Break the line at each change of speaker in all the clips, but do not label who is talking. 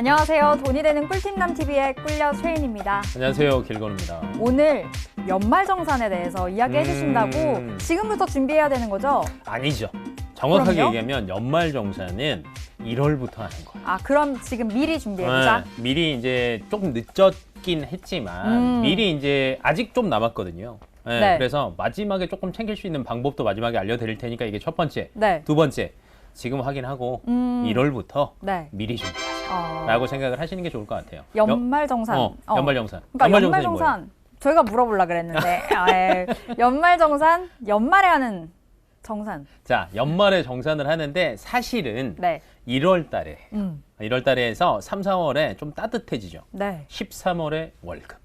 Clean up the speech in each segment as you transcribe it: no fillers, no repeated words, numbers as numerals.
안녕하세요. 돈이 되는 꿀팁남 TV의 꿀녀 최인입니다.
안녕하세요. 길건입니다.
오늘 연말정산에 대해서 이야기해 주신다고 지금부터 준비해야 되는 거죠?
아니죠. 정확하게
그럼요?
얘기하면 연말정산은 1월부터 하는 거예요.
아, 그럼 지금 미리 준비해보자.
미리 이제 조금 늦었긴 했지만 미리 이제 아직 좀 남았거든요.
네.
그래서 마지막에 조금 챙길 수 있는 방법도 마지막에 알려드릴 테니까 이게 첫 번째.
네.
두 번째, 지금 확인하고 1월부터
네.
미리 준비하자 라고 생각을 하시는 게 좋을 것 같아요.
연말정산.
연말정산.
그러니까
연말정산이
연말정산. 저희가 물어보려고 그랬는데. 연말정산, 연말에 하는 정산.
자, 연말에 정산을 하는데 사실은
네.
1월 달에 1월 달에서 3, 4월에 좀 따뜻해지죠.
네.
13월에 월급.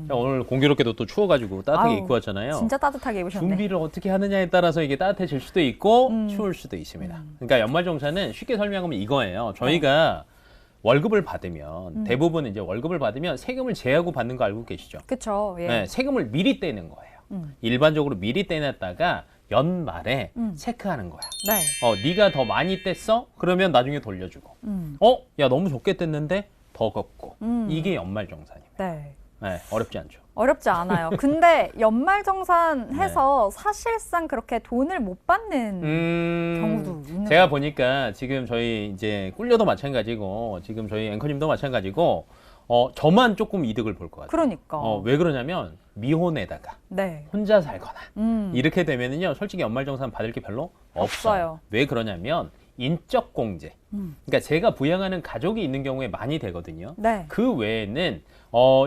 자, 오늘 공교롭게도 또 추워가지고 따뜻하게
아우,
입고 왔잖아요.
진짜 따뜻하게 입으셨네.
준비를 어떻게 하느냐에 따라서 이게 따뜻해질 수도 있고 추울 수도 있습니다. 그러니까 연말정산은 쉽게 설명하면 이거예요. 저희가 월급을 받으면 대부분 이제 월급을 받으면 세금을 제하고 받는 거 알고 계시죠?
그쵸. 예.
네, 세금을 미리 떼는 거예요. 일반적으로 미리 떼놨다가 연말에 체크하는 거야.
네.
네가 더 많이 뗐어? 그러면 나중에 돌려주고. 야, 너무 적게 뗐는데 더 걷고. 이게 연말정산입니다.
네.
네, 어렵지 않죠.
어렵지 않아요. 근데 연말정산 해서 사실상 그렇게 돈을 못 받는 경우도 있는
제가 보니까 지금 저희 이제 꿀려도 마찬가지고 지금 저희 앵커님도 마찬가지고 저만 조금 이득을 볼 것 같아요.
그러니까.
왜 그러냐면 미혼에다가
네.
혼자 살거나 이렇게 되면은요, 솔직히 연말정산 받을 게 별로 없어요. 왜 그러냐면 인적 공제. 그러니까 제가 부양하는 가족이 있는 경우에 많이 되거든요.
네.
그 외에는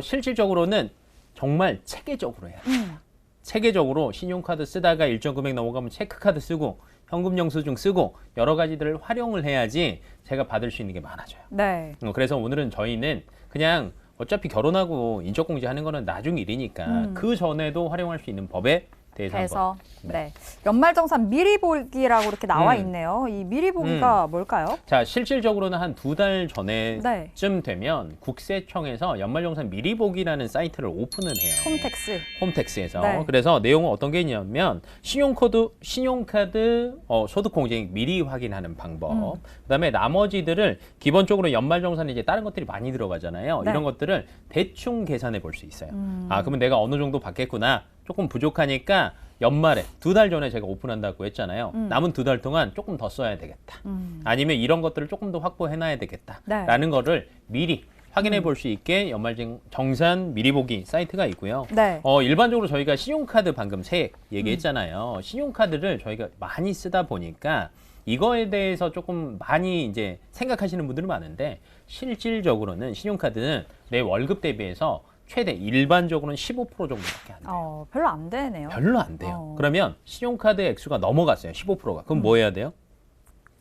실질적으로는 정말 체계적으로 해야 돼요. 체계적으로 신용카드 쓰다가 일정 금액 넘어가면 체크카드 쓰고 현금 영수증 쓰고 여러 가지들을 활용을 해야지 제가 받을 수 있는 게 많아져요.
네.
그래서 오늘은 저희는 그냥 어차피 결혼하고 인적공제하는 거는 나중 일이니까 그 전에도 활용할 수 있는 법에 대해서 한번.
네. 연말정산 미리 보기라고 이렇게 나와 있네요. 이 미리 보기가 뭘까요?
자, 실질적으로는 한 2달 전에쯤
네.
되면 국세청에서 연말정산 미리 보기라는 사이트를 오픈을 해요. 홈택스에서.
네.
그래서 내용은 어떤 게 있냐면 신용카드 소득공제액 미리 확인하는 방법. 그다음에 나머지들을 기본적으로 연말정산에 이제 다른 것들이 많이 들어가잖아요.
네.
이런 것들을 대충 계산해 볼 수 있어요. 그러면 내가 어느 정도 받겠구나. 조금 부족하니까 연말에 2달 전에 제가 오픈한다고 했잖아요. 남은 2달 동안 조금 더 써야 되겠다. 아니면 이런 것들을 조금 더 확보해놔야 되겠다.
네.
라는 거를 미리 확인해 볼 수 있게 연말정산 미리 보기 사이트가 있고요.
네.
일반적으로 저희가 신용카드 방금 세액 얘기했잖아요. 신용카드를 저희가 많이 쓰다 보니까 이거에 대해서 조금 많이 이제 생각하시는 분들은 많은데 실질적으로는 신용카드는 내 월급 대비해서 최대 일반적으로는 15% 정도밖에 안 돼요.
별로 안 되네요.
별로 안 돼요. 그러면 신용카드 액수가 넘어갔어요. 15%가. 그럼 뭐 해야 돼요?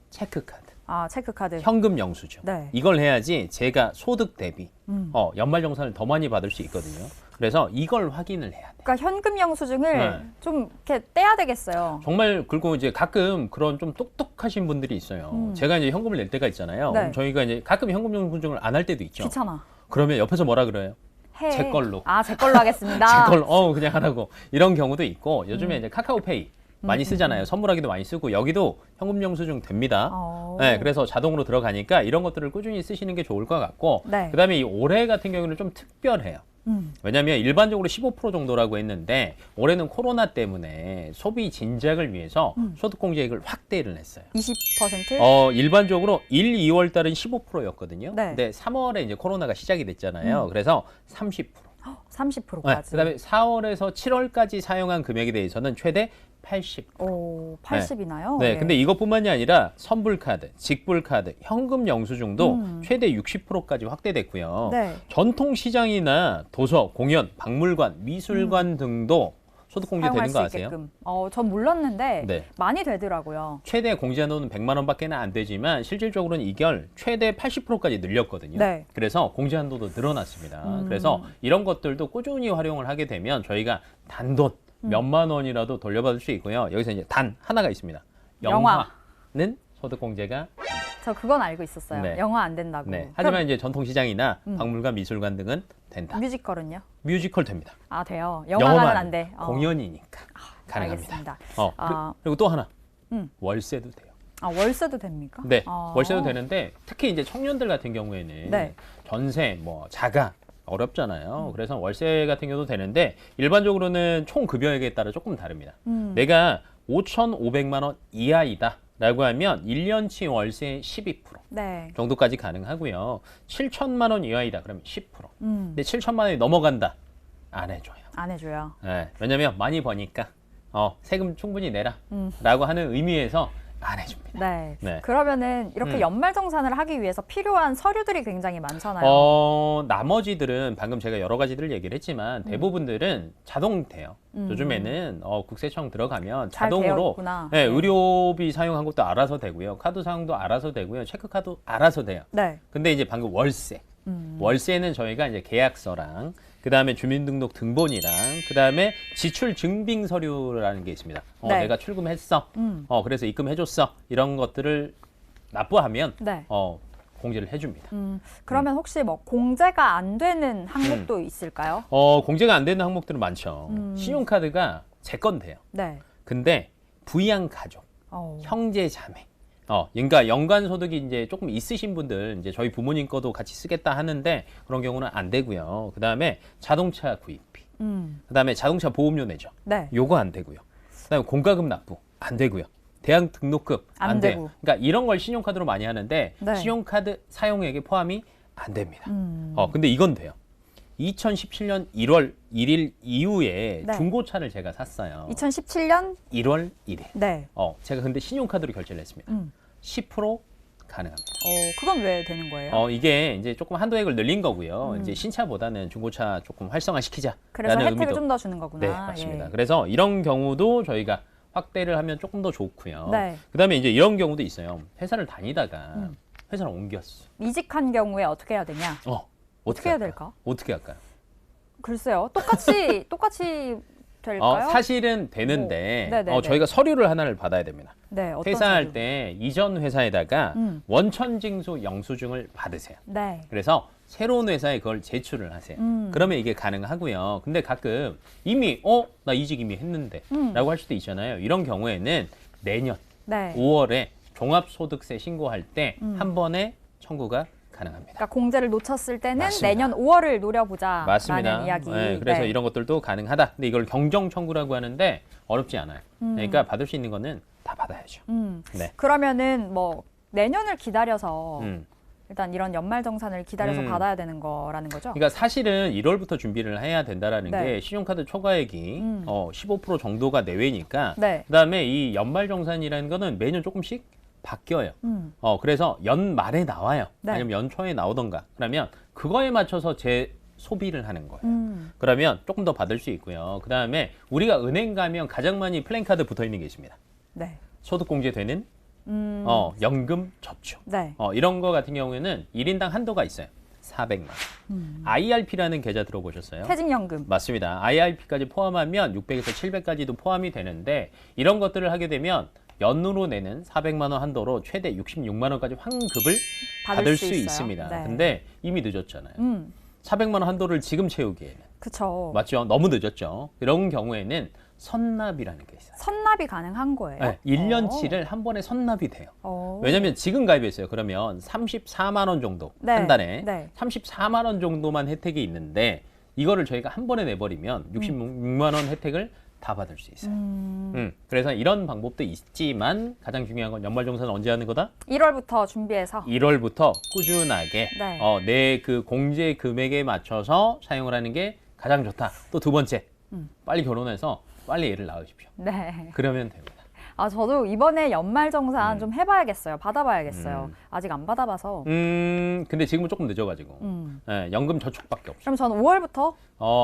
체크카드.
체크카드.
현금 영수증.
네.
이걸 해야지 제가 소득 대비 연말정산을 더 많이 받을 수 있거든요. 그래서 이걸 확인을 해야 돼요.
그러니까 현금 영수증을 좀 이렇게 떼야 되겠어요.
정말 그리고 이제 가끔 그런 좀 똑똑하신 분들이 있어요. 제가 이제 현금을 낼 때가 있잖아요.
네.
그럼 저희가 이제 가끔 현금 영수증을 안 할 때도 있죠.
귀찮아.
그러면 옆에서 뭐라 그래요? 제 걸로.
제 걸로 하겠습니다.
제 걸로 그냥 하라고. 이런 경우도 있고 요즘에 이제 카카오페이 많이 쓰잖아요. 선물하기도 많이 쓰고 여기도 현금 영수증 됩니다. 네, 그래서 자동으로 들어가니까 이런 것들을 꾸준히 쓰시는 게 좋을 것 같고
네.
그다음에 이 올해 같은 경우는 좀 특별해요. 왜냐하면 일반적으로 15% 정도라고 했는데 올해는 코로나 때문에 소비 진작을 위해서 소득공제액을 확대를 했어요.
20%?
일반적으로 1, 2월 달은 15%였거든요.
네.
근데 3월에 이제 코로나가 시작이 됐잖아요. 그래서 30%.
30%까지.
그다음에 4월에서 7월까지 사용한 금액에 대해서는 최대 80%.
80이나요?
네, 근데 이것뿐만이 아니라 선불카드, 직불카드, 현금 영수증도 최대 60%까지 확대됐고요.
네.
전통시장이나 도서, 공연, 박물관, 미술관 등도 소득공제 되는 거 아세요?
전 몰랐는데
네.
많이 되더라고요.
최대 공제한도는 100만 원밖에 안 되지만 실질적으로는 이걸 최대 80%까지 늘렸거든요.
네.
그래서 공제한도도 늘어났습니다. 그래서 이런 것들도 꾸준히 활용을 하게 되면 저희가 단돈 몇만 원이라도 돌려받을 수 있고요. 여기서 이제 단 하나가 있습니다. 영화는 소득공제가
저 그건 알고 있었어요.
네.
영화 안 된다고.
네. 하지만 이제 전통시장이나 박물관, 미술관 등은 된다.
뮤지컬은요?
뮤지컬 됩니다.
돼요. 영화관은 안 돼.
공연이니까 가능합니다.
알겠습니다.
그리고 또 하나 월세도 돼요.
월세도 됩니까?
네,
아.
월세도 되는데 특히 이제 청년들 같은 경우에는
네.
전세, 뭐 자가 어렵잖아요. 그래서 월세 같은 경우도 되는데 일반적으로는 총 급여액에 따라 조금 다릅니다. 내가 5,500만 원 이하이다라고 하면 1년치 월세 12%
네.
정도까지 가능하고요. 7천만 원 이하이다 그러면 10%.
음.
근데 7천만 원이 넘어간다 안 해줘요.
안 해줘요.
네, 왜냐면 많이 버니까 세금 충분히 내라라고 하는 의미에서 안 해줍니다.
네.
네.
그러면은 이렇게 연말정산을 하기 위해서 필요한 서류들이 굉장히 많잖아요.
나머지들은 방금 제가 여러 가지들을 얘기를 했지만 대부분들은 자동 돼요. 요즘에는 국세청 들어가면
잘
자동으로
되어 있구나.
네,
네.
의료비 사용한 것도 알아서 되고요. 카드 사용도 알아서 되고요. 체크카드 알아서 돼요.
네.
근데 이제 방금 월세는 저희가 이제 계약서랑 그다음에 주민등록 등본이랑 그다음에 지출 증빙 서류라는 게 있습니다.
네.
내가 출금했어. 그래서 입금해줬어. 이런 것들을 납부하면
네.
공제를 해줍니다.
그러면 혹시 뭐 공제가 안 되는 항목도 있을까요?
공제가 안 되는 항목들은 많죠. 신용카드가 제 건데요.
네.
근데 부양 가족, 형제 자매, 그러니까 연간 소득이 이제 조금 있으신 분들, 이제 저희 부모님 거도 같이 쓰겠다 하는데 그런 경우는 안 되고요. 그 다음에 자동차 구입비, 그 다음에 자동차 보험료 내죠.
네.
요거 안 되고요. 그 다음에 공과금 납부 안 되고요. 대학 등록금 안 돼요.
되고.
그러니까 이런 걸 신용카드로 많이 하는데
네.
신용카드 사용액에 포함이 안 됩니다. 근데 이건 돼요. 2017년 1월 1일 이후에
네.
중고차를 제가 샀어요.
2017년
1월 1일.
네.
제가 근데 신용카드로 결제를 했습니다. 10% 가능합니다.
그건 왜 되는 거예요?
이게 이제 조금 한도액을 늘린 거고요. 이제 신차보다는 중고차 조금 활성화시키자라는
그래서 혜택을
의미도.
좀 더 주는 거구나.
네, 맞습니다.
예.
그래서 이런 경우도 저희가 확대를 하면 조금 더 좋고요.
네.
그다음에 이제 이런 경우도 있어요. 회사를 다니다가 회사를 옮겼어.
이직한 경우에 어떻게 해야 되냐? 어떻게 해야
할까요?
될까?
어떻게 할까요?
글쎄요. 똑같이 될까요?
사실은 되는데
네네네.
저희가 서류를 하나를 받아야 됩니다.
네, 어떤
퇴사할
서류?
때 이전 회사에다가 원천징수 영수증을 받으세요.
네.
그래서 새로운 회사에 그걸 제출을 하세요. 그러면 이게 가능하고요. 근데 가끔 이미 나 이직 이미 했는데 라고 할 수도 있잖아요. 이런 경우에는 내년
네.
5월에 종합소득세 신고할 때 한 번에 청구가 가능합니다.
그러니까 공제를 놓쳤을 때는
맞습니다.
내년 5월을 노려보자라는
맞습니다.
이야기.
네, 그래서
네.
이런 것들도 가능하다. 근데 이걸 경정 청구라고 하는데 어렵지 않아요. 그러니까 받을 수 있는 거는 다 받아야죠. 네.
그러면은 뭐 내년을 기다려서
음.
일단 이런 연말정산을 기다려서 받아야 되는 거라는 거죠?
그러니까 사실은 1월부터 준비를 해야 된다라는
네.
게 신용카드 초과액이 15% 정도가 내외니까
네.
그다음에 이 연말정산이라는 거는 매년 조금씩 바뀌어요. 그래서 연말에 나와요.
네.
아니면 연초에 나오던가. 그러면 그거에 맞춰서 재 소비를 하는 거예요.
음.
그러면 조금 더 받을 수 있고요. 그다음에 우리가 은행 가면 가장 많이 플랜카드 붙어 있는 게 있습니다.
네.
소득공제되는 연금 저축.
네.
이런 거 같은 경우에는 1인당 한도가 있어요. 400만 원. IRP라는 계좌 들어보셨어요?
퇴직연금.
맞습니다. IRP까지 포함하면 600에서 700까지도 포함이 되는데 이런 것들을 하게 되면 연으로 내는 400만 원 한도로 최대 66만 원까지 환급을 받을 수
있어요.
있습니다.
네.
근데 이미 늦었잖아요. 400만 원 한도를 지금 채우기에는.
그쵸.
맞죠? 너무 늦었죠. 이런 경우에는 선납이라는 게 있어요.
선납이 가능한 거예요?
네, 1년치를 한 번에 선납이 돼요.
어.
왜냐면 지금 가입했어요. 그러면 34만 원 정도
네,
한 달에
네.
34만 원 정도만 혜택이 있는데 이거를 저희가 한 번에 내버리면 66만 원 혜택을 다 받을 수 있어요. 그래서 이런 방법도 있지만 가장 중요한 건 연말정산은 언제 하는 거다?
1월부터 준비해서
1월부터 꾸준하게
네.
내 그 공제 금액에 맞춰서 사용을 하는 게 가장 좋다. 또 두 번째, 빨리 결혼해서 빨리 애를 낳으십시오.
네.
그러면 됩니다.
저도 이번에 연말정산 좀 해봐야겠어요. 받아봐야겠어요. 아직 안 받아봐서.
근데 지금은 조금 늦어가지고 네, 연금 저축밖에 없어요.
그럼 저는 5월부터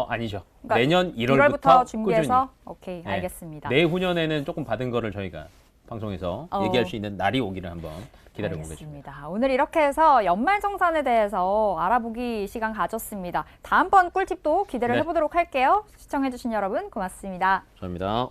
아니죠.
그러니까
내년 1월부터
준비해서
꾸준히.
오케이,
네.
알겠습니다.
내후년에는 조금 받은 거를 저희가 방송에서 얘기할 수 있는 날이 오기를 한번 기다려보겠습니다.
알겠습니다. 오늘 이렇게 해서 연말정산에 대해서 알아보기 시간 가졌습니다. 다음번 꿀팁도 기대를
네.
해보도록 할게요. 시청해주신 여러분 고맙습니다.
감사합니다.